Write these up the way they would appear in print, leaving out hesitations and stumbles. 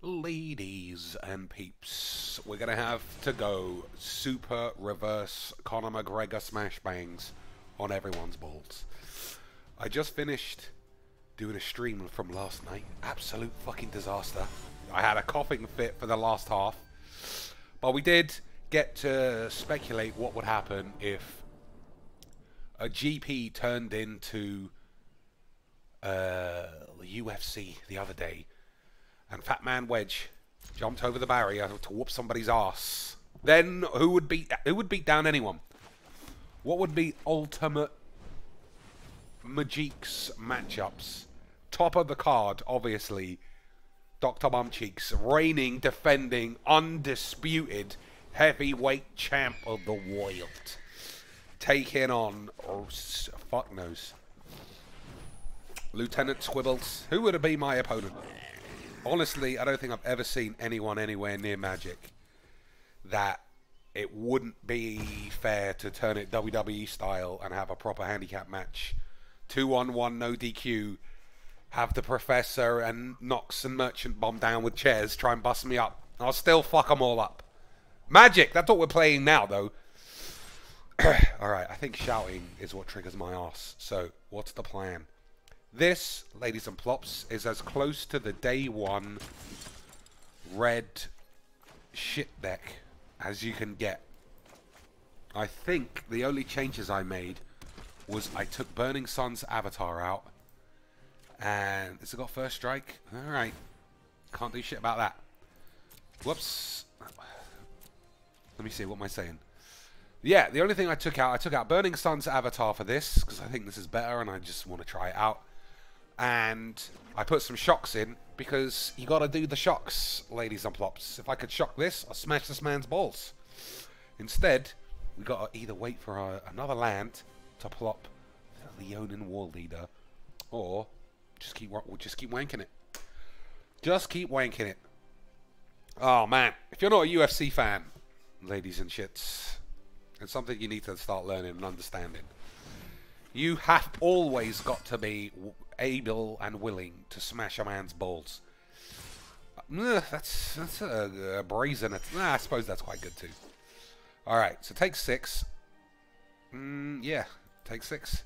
Ladies and peeps, we're going to have to go super reverse Conor McGregor smash bangs on everyone's balls. I just finished doing a stream from last night. Absolute fucking disaster. I had a coughing fit for the last half. But we did get to speculate what would happen if a GP turned into the UFC the other day. And Fat Man Wedge jumped over the barrier to whoop somebody's ass. Then who would beat down anyone? What would be ultimate Majik's matchups? Top of the card, obviously, Dr. Bumcheeks, reigning, defending, undisputed heavyweight champ of the world, taking on fuck knows Lieutenant Squibbles. Who would be my opponent? Honestly, I don't think I've ever seen anyone anywhere near Magic that it wouldn't be fair to turn it WWE style and have a proper handicap match. 2-on-1, no DQ. Have the Professor and Nox and Merchant bomb down with chairs, try and bust me up. I'll still fuck them all up. Magic, that's what we're playing now, though. Alright, I think shouting is what triggers my ass. So, what's the plan? This, ladies and plops, is as close to the day one red shit deck as you can get. I think the only changes I made was I took Burning Sun's avatar out. And has it got first strike? Alright. Can't do shit about that. Whoops. Let me see, what am I saying? Yeah, the only thing I took out Burning Sun's avatar for this, because I think this is better and I just want to try it out. And I put some shocks in, because you got to do the shocks, ladies and plops. If I could shock this, I'll smash this man's balls. Instead, we got to either wait for another land to plop the Leonin War Leader, or just keep wanking it. Just keep wanking it. Oh man, if you're not a UFC fan, ladies and shits, it's something you need to start learning and understanding. You have always got to be able and willing to smash a man's balls. That's a brazen. I suppose that's quite good too. Alright, so take 6. Yeah, take 6.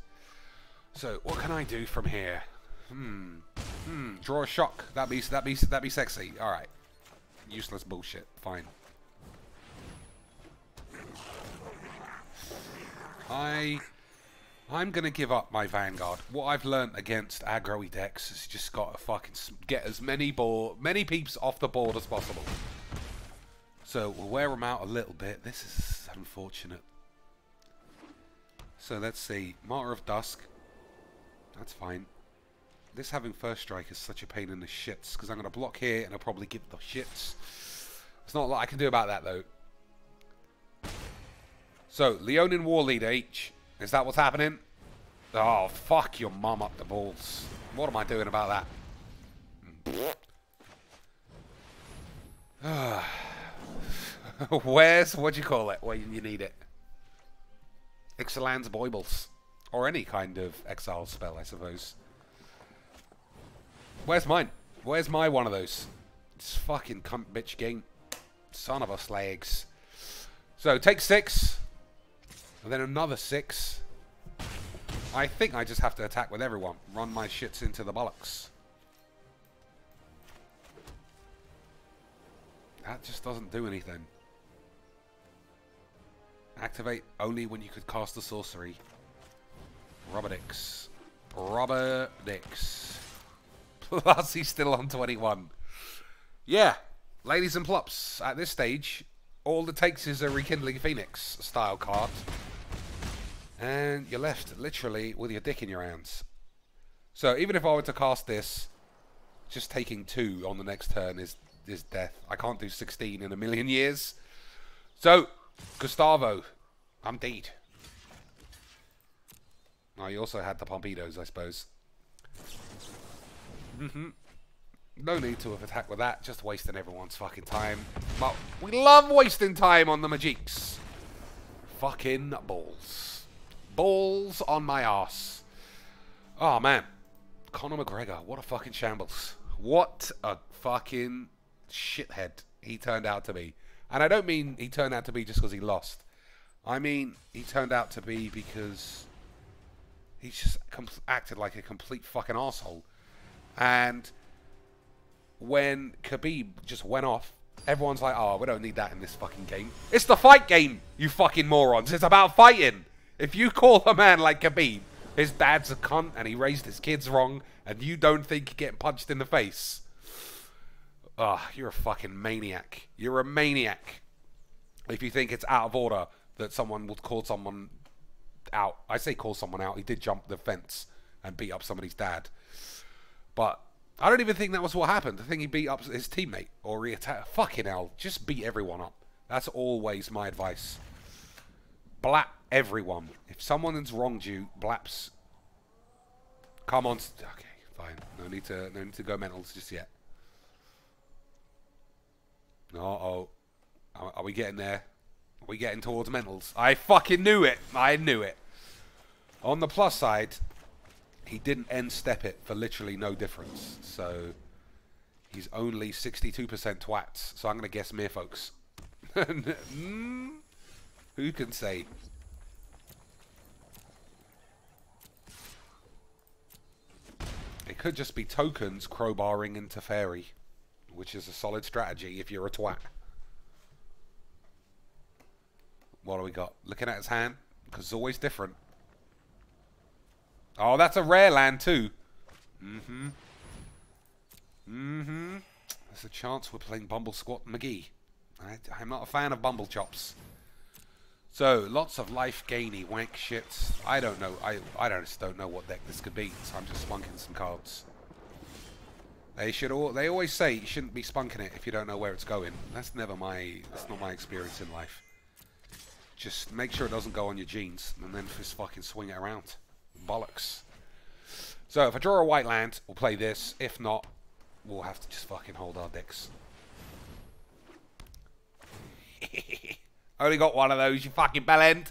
So what can I do from here? Draw a shock. That'd be sexy. Alright. Useless bullshit. Fine. I'm gonna give up my Vanguard. What I've learnt against aggro-y decks is you just gotta fucking get as many peeps off the board as possible. So we'll wear them out a little bit. This is unfortunate. So let's see. Martyr of Dusk. That's fine. This having first strike is such a pain in the shits, because I'm gonna block here and I'll probably give the shits. There's not a lot I can do about that though. So Leonin War Leader each. Is that what's happening? Oh, fuck your mum up the balls. What am I doing about that? Where's, what do you call it, where you need it? Ixalan's Boibles. Or any kind of exile spell, I suppose. Where's mine? Where's my one of those? It's fucking cunt bitch game. Son of a slags. So, take 6. And then another 6. I think I just have to attack with everyone. Run my shits into the bollocks. That just doesn't do anything. Activate only when you could cast a sorcery. Rubber dicks. Rubber dicks. Plus he's still on 21. Yeah. Ladies and plops, at this stage, all it takes is a Rekindling Phoenix style card. And you're left, literally, with your dick in your hands. So, even if I were to cast this, just taking 2 on the next turn is death. I can't do 16 in a million years. So, Gustavo, I'm dead. Oh, you also had the Pompidos, I suppose. No need to have attacked with that, just wasting everyone's fucking time. But we love wasting time on the Majiks. Fucking balls. Balls on my ass. Oh, man. Conor McGregor, what a fucking shambles. What a fucking shithead he turned out to be. And I don't mean he turned out to be just because he lost. I mean he turned out to be because he just acted like a complete fucking asshole. And when Khabib just went off, everyone's like, oh, we don't need that in this fucking game. It's the fight game, you fucking morons. It's about fighting. If you call a man like Khabib, his dad's a cunt and he raised his kids wrong, and you don't think you're getting punched in the face, you're a fucking maniac. You're a maniac. If you think it's out of order that someone would call someone out. I say call someone out. He did jump the fence and beat up somebody's dad. But I don't even think that was what happened. I think he beat up his teammate or re-attacked. Fucking hell. Just beat everyone up. That's always my advice. Blap everyone. If someone has wronged you, blaps. Come on. Okay, fine. No need to go mentals just yet. Uh-oh. Are we getting there? Are we getting towards mentals? I fucking knew it. I knew it. On the plus side, he didn't end step it for literally no difference. So he's only 62% twats. So I'm going to guess mere folks. Who can say? It could just be tokens crowbarring into fairy, which is a solid strategy if you're a twat. What do we got? Looking at his hand, because it's always different. Oh, that's a rare land too. There's a chance we're playing Bumble Squat McGee. I'm not a fan of Bumble Chops. So, lots of life gainy wank shits. I don't know. I just don't know what deck this could be, so I'm just spunking some cards. They always say you shouldn't be spunking it if you don't know where it's going. That's not my experience in life. Just make sure it doesn't go on your jeans, and then just fucking swing it around. Bollocks. So, if I draw a white land, we'll play this. If not, we'll have to just fucking hold our dicks. Only got one of those, you fucking bellend.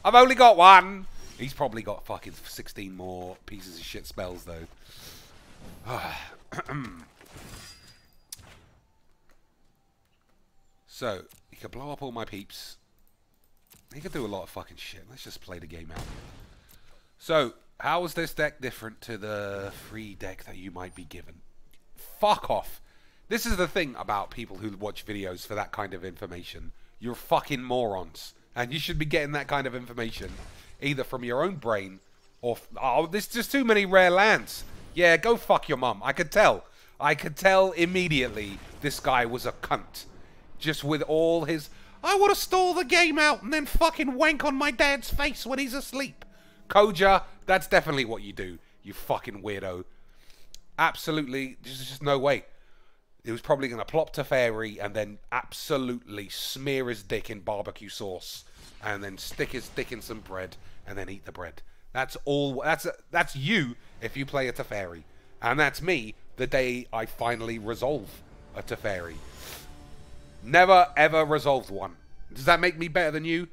I've only got one. He's probably got fucking 16 more pieces of shit spells, though. So, he could blow up all my peeps. He could do a lot of fucking shit. Let's just play the game out. So, how is this deck different to the free deck that you might be given? Fuck off. This is the thing about people who watch videos for that kind of information. You're fucking morons. And you should be getting that kind of information either from your own brain or... Oh, there's just too many rare lands. Yeah, go fuck your mum. I could tell. I could tell immediately this guy was a cunt. Just with all his... I want to stall the game out and then fucking wank on my dad's face when he's asleep. Koja, that's definitely what you do, you fucking weirdo. Absolutely, there's just no way. He was probably going to plop to fairy and then absolutely smear his dick in barbecue sauce and then stick his dick in some bread and then eat the bread. That's all. That's you if you play a Teferi. And that's me the day I finally resolve a Teferi. Never ever resolved one. Does that make me better than you?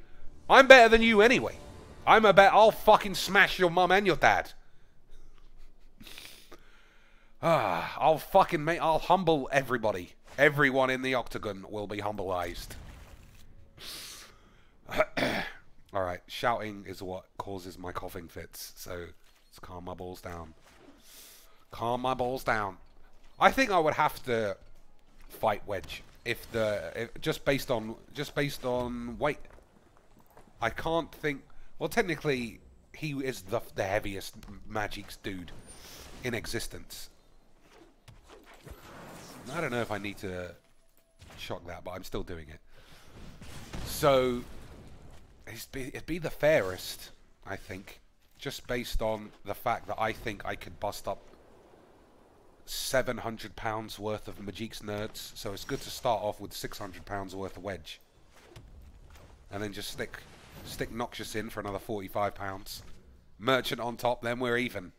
I'm better than you anyway. I'll fucking smash your mum and your dad. I'll humble everybody. Everyone in the octagon will be humbleized. Alright, shouting is what causes my coughing fits, so let's calm my balls down. Calm my balls down. I think I would have to fight Wedge if just based on weight. I can't think. Well, technically, he is the heaviest Magic's dude in existence. I don't know if I need to shock that, but I'm still doing it. So, it'd be the fairest, I think, just based on the fact that I think I could bust up £700 worth of Magic's nerds. So it's good to start off with £600 worth of Wedge, and then just stick Noxious in for another £45. Merchant on top, then we're even.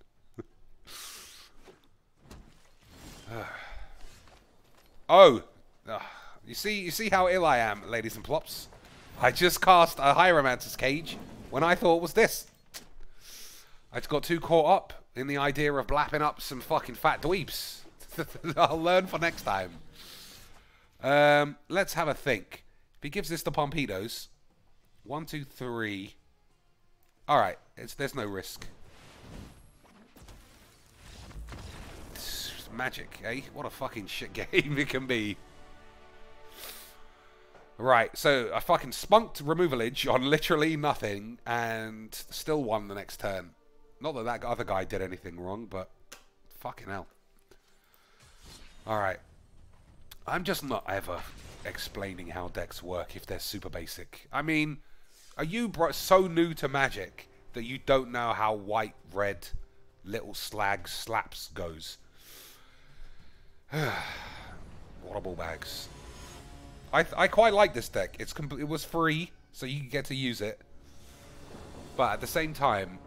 You see how ill I am, ladies and plops. I just cast a Hieromancer's Cage when I thought it was this. I just got too caught up in the idea of blapping up some fucking fat dweebs. I'll learn for next time. Let's have a think. If he gives this to Pompidos, 1, 2, 3. All right, there's no risk. It's magic, eh? What a fucking shit game it can be. Right, so I fucking spunked Removalage on literally nothing and still won the next turn. Not that that other guy did anything wrong, but fucking hell. Alright. I'm just not ever explaining how decks work if they're super basic. I mean, are you so new to Magic that you don't know how white, red, little slag slaps goes? What a ball bags. I quite like this deck. It was free, so you get to use it. But at the same time,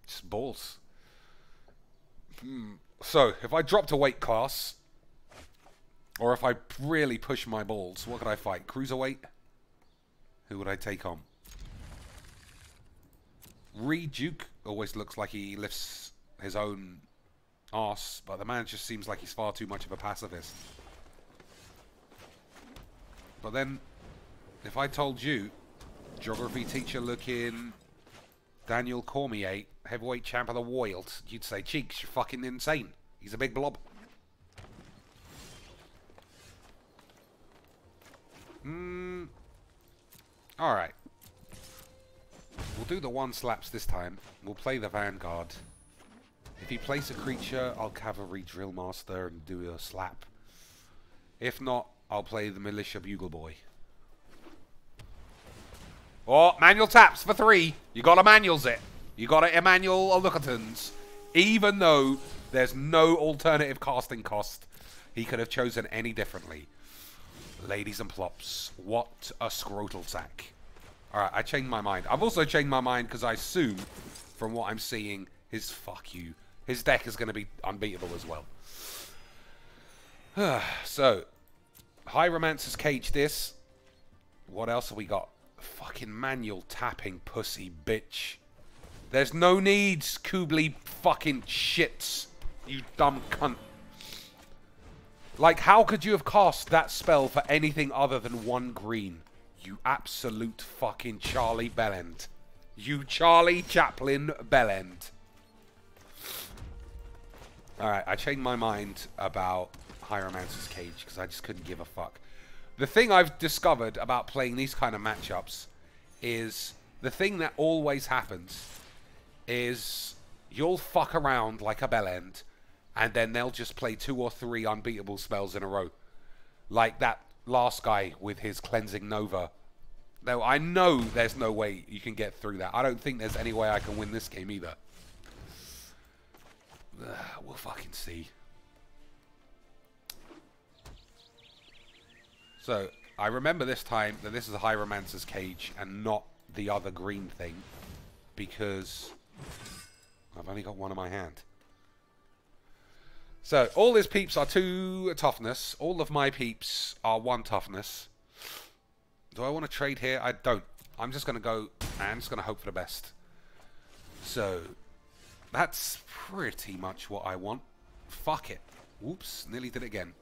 just balls. So, if I dropped a weight class, or if I really push my balls, what could I fight? Cruiserweight? Who would I take on? Duke always looks like he lifts his own arse, but the man just seems like he's far too much of a pacifist. But then, if I told you, geography teacher looking Daniel Cormier, heavyweight champ of the world, you'd say, Cheeks, you're fucking insane. He's a big blob. Alright. We'll do the one slaps this time. We'll play the Vanguard. If he plays a creature, I'll Cavalry Drill Master and do a slap. If not, I'll play the Militia Bugle Boy. Oh, manual taps for 3. You gotta manuals it. You gotta Emmanuel Lookatons. Even though there's no alternative casting cost, he could have chosen any differently. Ladies and plops, what a scrotal sack. Alright, I changed my mind. I've also changed my mind because I assume, from what I'm seeing, his deck is going to be unbeatable as well. So, Hieromancer's Cage this. What else have we got? Fucking manual tapping pussy bitch. There's no needs, Kubli fucking shits. You dumb cunt. Like, how could you have cast that spell for anything other than 1 green? You absolute fucking Charlie Bellend. You Charlie Chaplin Bellend. Alright, I changed my mind about Hieromancer's Cage because I just couldn't give a fuck. The thing I've discovered about playing these kind of matchups is the thing that always happens is you'll fuck around like a bellend and then they'll just play 2 or 3 unbeatable spells in a row. Like that last guy with his Cleansing Nova. Now, I know there's no way you can get through that. I don't think there's any way I can win this game either. We'll fucking see. So, I remember this time that this is a Hieromancer's Cage and not the other green thing. Because I've only got one in my hand. So, all his peeps are 2 toughness. All of my peeps are 1 toughness. Do I want to trade here? I don't. I'm just going to go, I'm just going to hope for the best. So, that's pretty much what I want. Fuck it. Whoops, nearly did it again.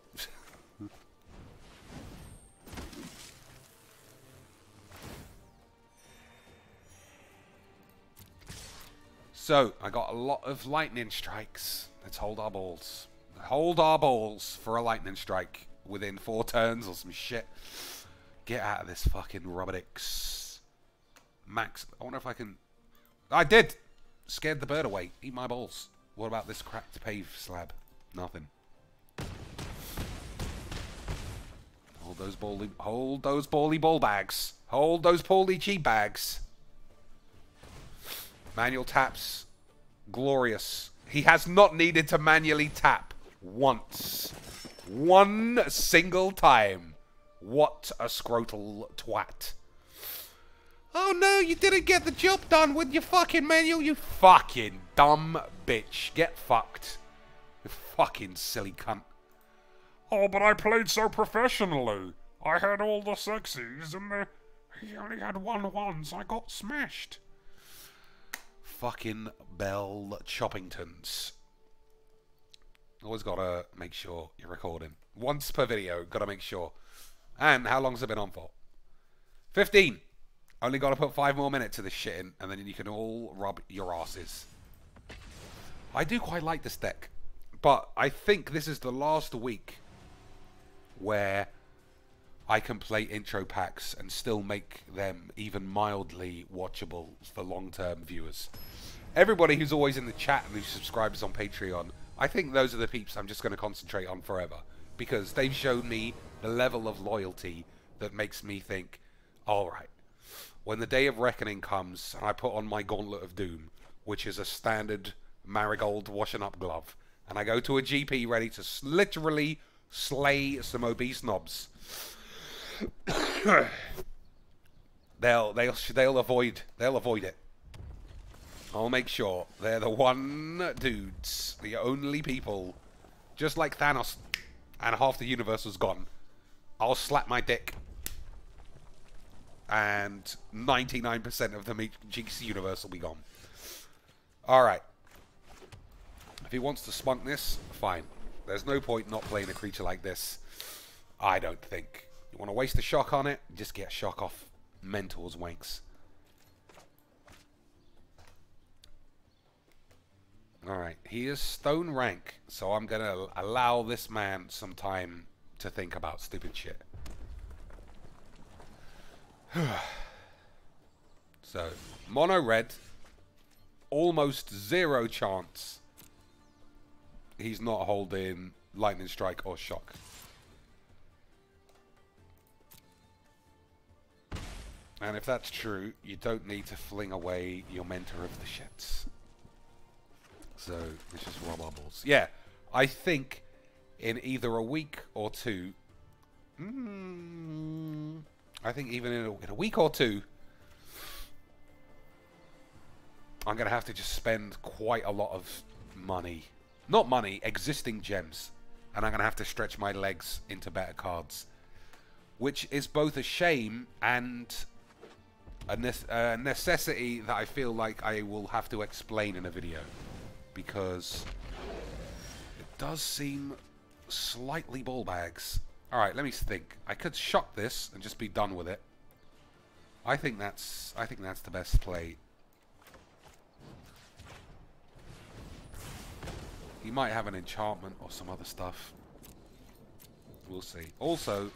So, I got a lot of lightning strikes. Let's hold our balls. Hold our balls for a lightning strike within 4 turns or some shit. Get out of this fucking Robotix. Max, I wonder if I can... I did! Scared the bird away. Eat my balls. What about this cracked pave slab? Nothing. Hold those bally ball bags. Hold those bally cheap bags. Manual taps. Glorious. He has not needed to manually tap once. 1 single time. What a scrotal twat. Oh no, you didn't get the job done with your fucking manual, you fucking dumb bitch. Get fucked. You fucking silly cunt. Oh, but I played so professionally. I had all the sexies and he only had 1 once. I got smashed. Fucking Bell Choppingtons. Always gotta make sure you're recording. Once per video, gotta make sure. And how long's it been on for? 15! Only gotta put 5 more minutes of this shit in, and then you can all rub your asses. I do quite like this deck. But I think this is the last week where I can play intro packs and still make them even mildly watchable for long-term viewers. Everybody who's always in the chat and who subscribes on Patreon, I think those are the peeps I'm just going to concentrate on forever. Because they've shown me the level of loyalty that makes me think, alright, when the day of reckoning comes and I put on my Gauntlet of Doom, which is a standard marigold washing up glove, and I go to a GP ready to literally slay some obese knobs, they'll avoid it. I'll make sure they're the one dudes, the only people, just like Thanos, and half the universe was gone. I'll slap my dick, and 99% of the MTG universe will be gone. All right. If he wants to spunk this, fine. There's no point not playing a creature like this, I don't think. You want to waste a shock on it? Just get shock off Mentor's wanks. Alright, he is stone rank, so I'm going to allow this man some time to think about stupid shit. So, mono red, almost 0 chance he's not holding Lightning Strike or Shock. And if that's true, you don't need to fling away your Mentor of the shits. So, let's just rub our balls. Yeah, I think in either a week or two... I think even in a week or two, I'm going to have to just spend quite a lot of money. Not money, existing gems. And I'm going to have to stretch my legs into better cards. Which is both a shame and a necessity that I feel like I will have to explain in a video. Because it does seem slightly ball bags. Alright, let me think. I could shock this and just be done with it. I think that's the best play. He might have an enchantment or some other stuff. We'll see. Also,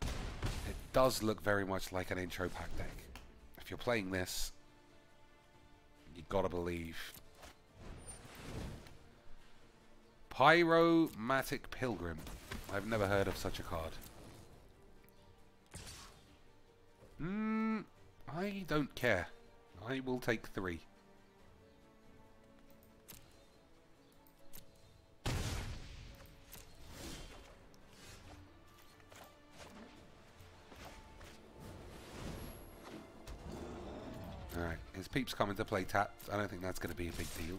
it does look very much like an intro pack deck. If you're playing this, you gotta believe. Pyromatic Pilgrim. I've never heard of such a card. I don't care. I will take 3. Alright, his peeps coming to play tapped. I don't think that's going to be a big deal.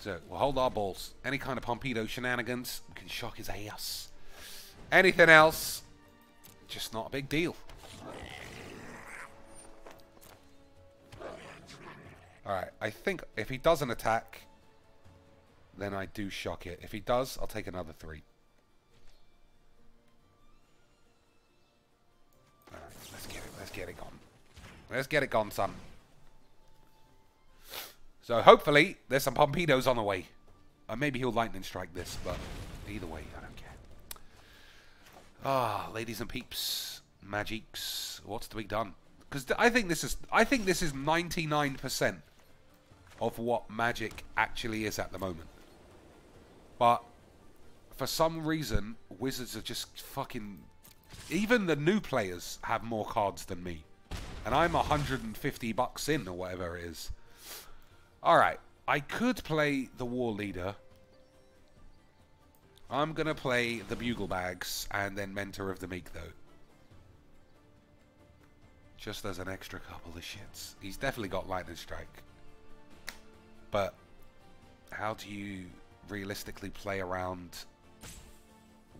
So, we'll hold our balls. Any kind of Pompedo shenanigans, we can shock his ass. Anything else, just not a big deal. Alright, I think if he doesn't attack, then I do shock it. If he does, I'll take another 3. Alright, let's get it gone. Let's get it gone, son. So hopefully there's some Pompedos on the way. Maybe he'll lightning strike this, but either way, I don't care. Ah, ladies and peeps, magics, what's to be done? Because I think this is 99% of what Magic actually is at the moment. But for some reason, Wizards are just fucking... Even the new players have more cards than me. And I'm $150 in, or whatever it is. Alright, I could play the War Leader. I'm going to play the Bugle Bags and then Mentor of the Meek, though. Just as an extra couple of shits. He's definitely got Lightning Strike. But how do you realistically play around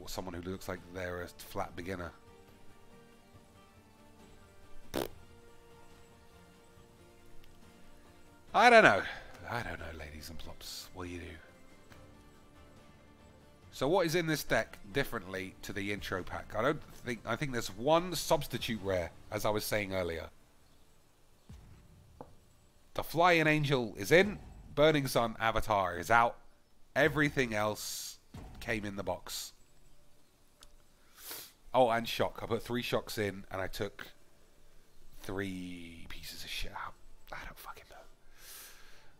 someone who looks like they're a flat beginner? I don't know. I don't know, ladies and plops. What do you do? So what is in this deck differently to the intro pack? I think there's one substitute rare, as I was saying earlier. The Flying Angel is in. Burning Sun Avatar is out. Everything else came in the box. Oh, and Shock. I put 3 Shocks in, and I took 3 pieces of shit out. I don't fucking know.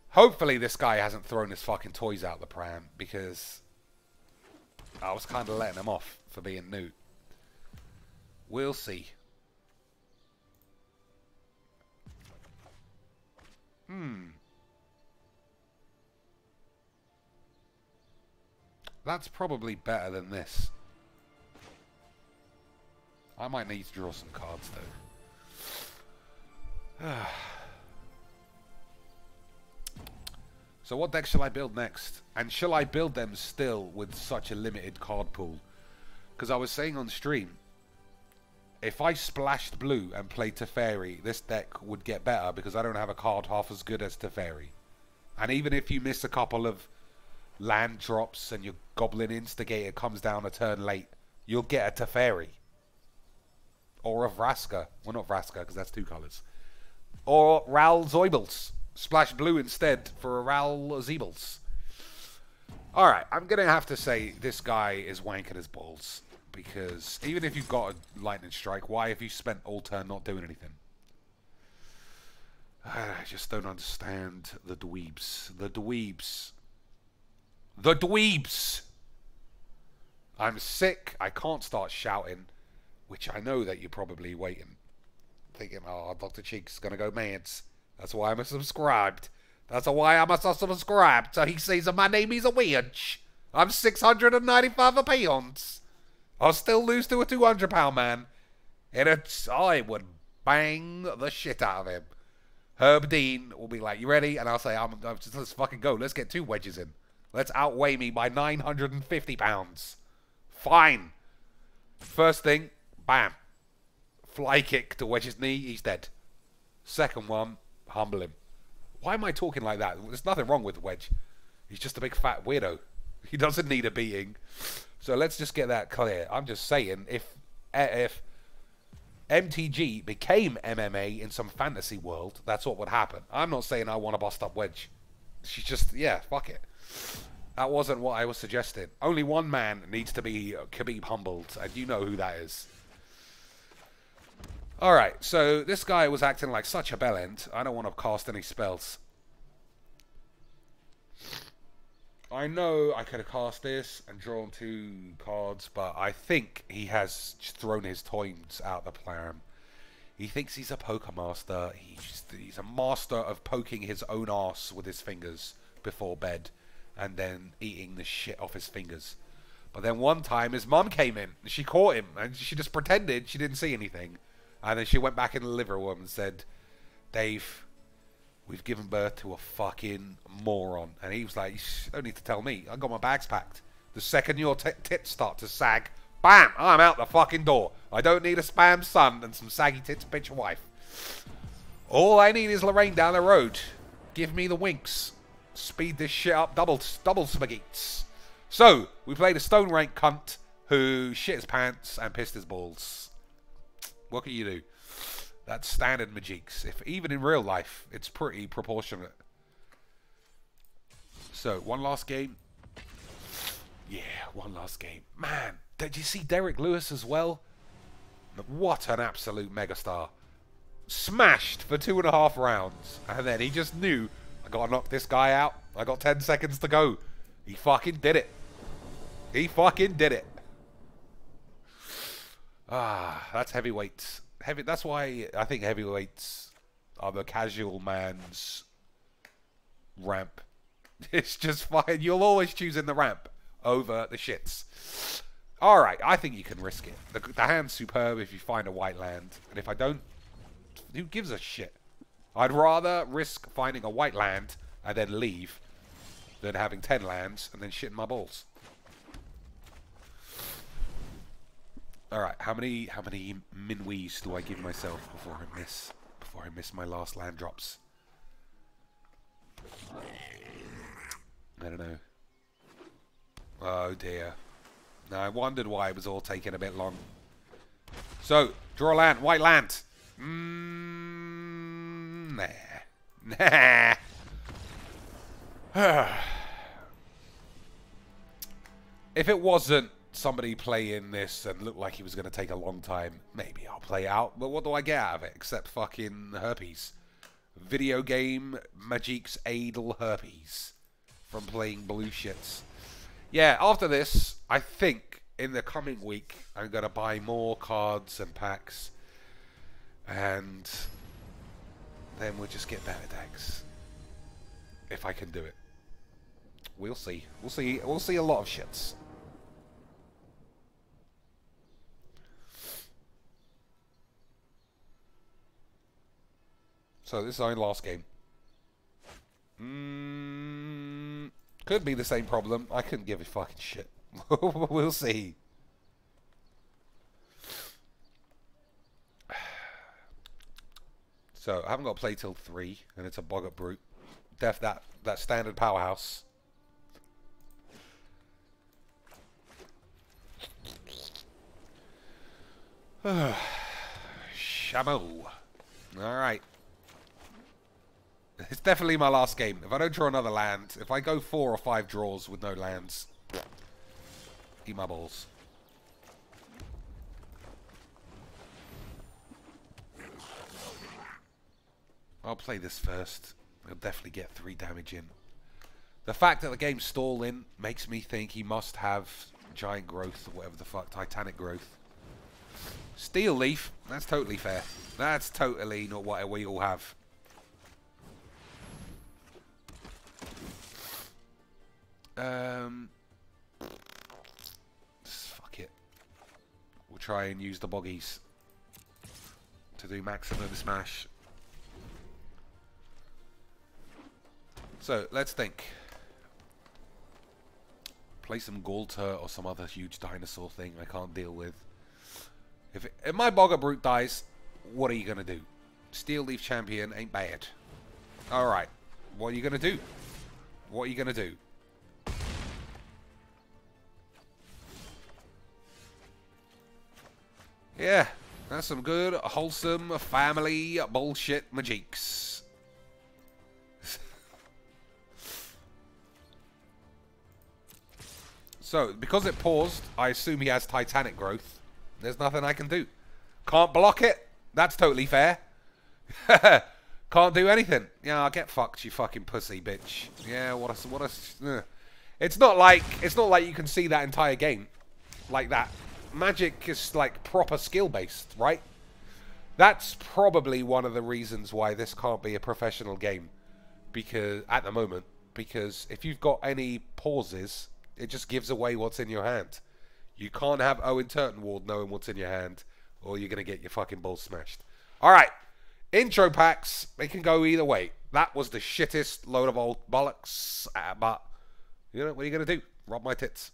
Hopefully this guy hasn't thrown his fucking toys out the pram, because I was kind of letting him off for being new. We'll see. That's probably better than this. I might need to draw some cards, though. So what deck shall I build next? And shall I build them still with such a limited card pool? Because I was saying on stream, if I splashed blue and played Teferi, this deck would get better because I don't have a card half as good as Teferi. And even if you miss a couple of land drops and your Goblin Instigator comes down a turn late, you'll get a Teferi. Or a Vraska. Well, not Vraska, because that's 2 colours. Or Ral Zoibles. Splash blue instead for a Ral Zeebles. Alright, I'm going to have to say this guy is wanking his balls. Because even if you've got a Lightning Strike, why have you spent all turn not doing anything? I just don't understand the dweebs. The dweebs. The dweebs! I'm sick. I can't start shouting. Which I know that you're probably waiting. Thinking, oh, Dr. Cheek's going to go mans. That's why I'm subscribed. That's why I'm subscribed. So he says my name is a wench. I'm 695 pounds. I'll still lose to a 200-pound man. And I would bang the shit out of him. Herb Dean will be like, you ready? And I'll say, let's fucking go. Let's get 2 wedges in. Let's outweigh me by 950 pounds. Fine. First thing, bam. Fly kick to Wedge's knee. He's dead. Second one, humble him. Why am I talking like that? There's nothing wrong with Wedge. He's just a big fat weirdo. He doesn't need a beating. So let's just get that clear. I'm just saying, if MTG became MMA in some fantasy world, that's what would happen. I'm not saying I want to bust up Wedge. She's just, yeah, fuck it. That wasn't what I was suggesting. Only one man needs to be Khabib humbled, and you know who that is. Alright, so this guy was acting like such a bellend. I don't want to cast any spells. I know I could have cast this and drawn 2 cards, but I think he has thrown his toys out the pram. He thinks he's a poker master. He's a master of poking his own arse with his fingers before bed and then eating the shit off his fingers. But then one time his mum came in and she caught him and she just pretended she didn't see anything. And then she went back in the living room and said, Dave, we've given birth to a fucking moron. And he was like, you don't need to tell me. I got my bags packed. The second your tits start to sag, bam, I'm out the fucking door. I don't need a spam son and some saggy tits bitch wife. All I need is Lorraine down the road. Give me the winks. Speed this shit up double spaghettis. So, we played a stone rank cunt who shit his pants and pissed his balls. What can you do? That's standard Majiks. If even in real life, it's pretty proportionate. So, one last game. Yeah, one last game. Man, did you see Derek Lewis as well? What an absolute megastar. Smashed for 2.5 rounds. And then he just knew, I gotta knock this guy out. I got 10 seconds to go. He fucking did it. He fucking did it. Ah, that's heavyweights. That's why I think heavyweights are the casual man's ramp. It's just fine. You'll always choose in the ramp over the shits. Alright, I think you can risk it. The hand's superb if you find a white land. And if I don't, who gives a shit? I'd rather risk finding a white land and then leave than having 10 lands and then shitting my balls. Alright, how many minwees do I give myself before I miss my last land drops? I don't know. Oh dear. Now I wondered why it was all taking a bit long. So, draw land. White land. Nah. Nah. If it wasn't somebody playing this and looked like he was going to take a long time, maybe I'll play it out. But what do I get out of it except fucking herpes? Video game Magic's Adel herpes from playing blue shits. Yeah, after this, I think in the coming week I'm going to buy more cards and packs. And then we'll just get better decks. If I can do it. We'll see. We'll see a lot of shits. So this is our last game. Could be the same problem. I couldn't give a fucking shit. We'll see. So I haven't got to play till 3, and it's a Boggart Brute. Def that standard powerhouse. Shamu. Alright. It's definitely my last game. If I don't draw another land, if I go 4 or 5 draws with no lands, eat my balls. I'll play this first. He'll definitely get 3 damage in. The fact that the game's stalling makes me think he must have giant growth or whatever the fuck, titanic growth. Steel Leaf, that's totally fair. That's totally not what we all have. Fuck it. We'll try and use the boggies to do maximum smash. So, let's think. Play some Galter or some other huge dinosaur thing I can't deal with. If my Boggart Brute dies, what are you going to do? Steel Leaf Champion ain't bad. Alright. What are you going to do? What are you going to do? Yeah. That's some good, wholesome, family bullshit Magics. So, because it paused, I assume he has Titanic growth. There's nothing I can do. Can't block it. That's totally fair. Can't do anything. Yeah, I'll get fucked, you fucking pussy bitch. Yeah, what a. It's not like you can see that entire game like that. Magic is like proper skill based, right? That's probably one of the reasons why this can't be a professional game, because at the moment, because if you've got any pauses, it just gives away what's in your hand. You can't have Owen Turtenwald knowing what's in your hand, or you're going to get your fucking balls smashed. Alright, intro packs, they can go either way. That was the shittest load of old bollocks, but, you know, what are you going to do? Rob my tits.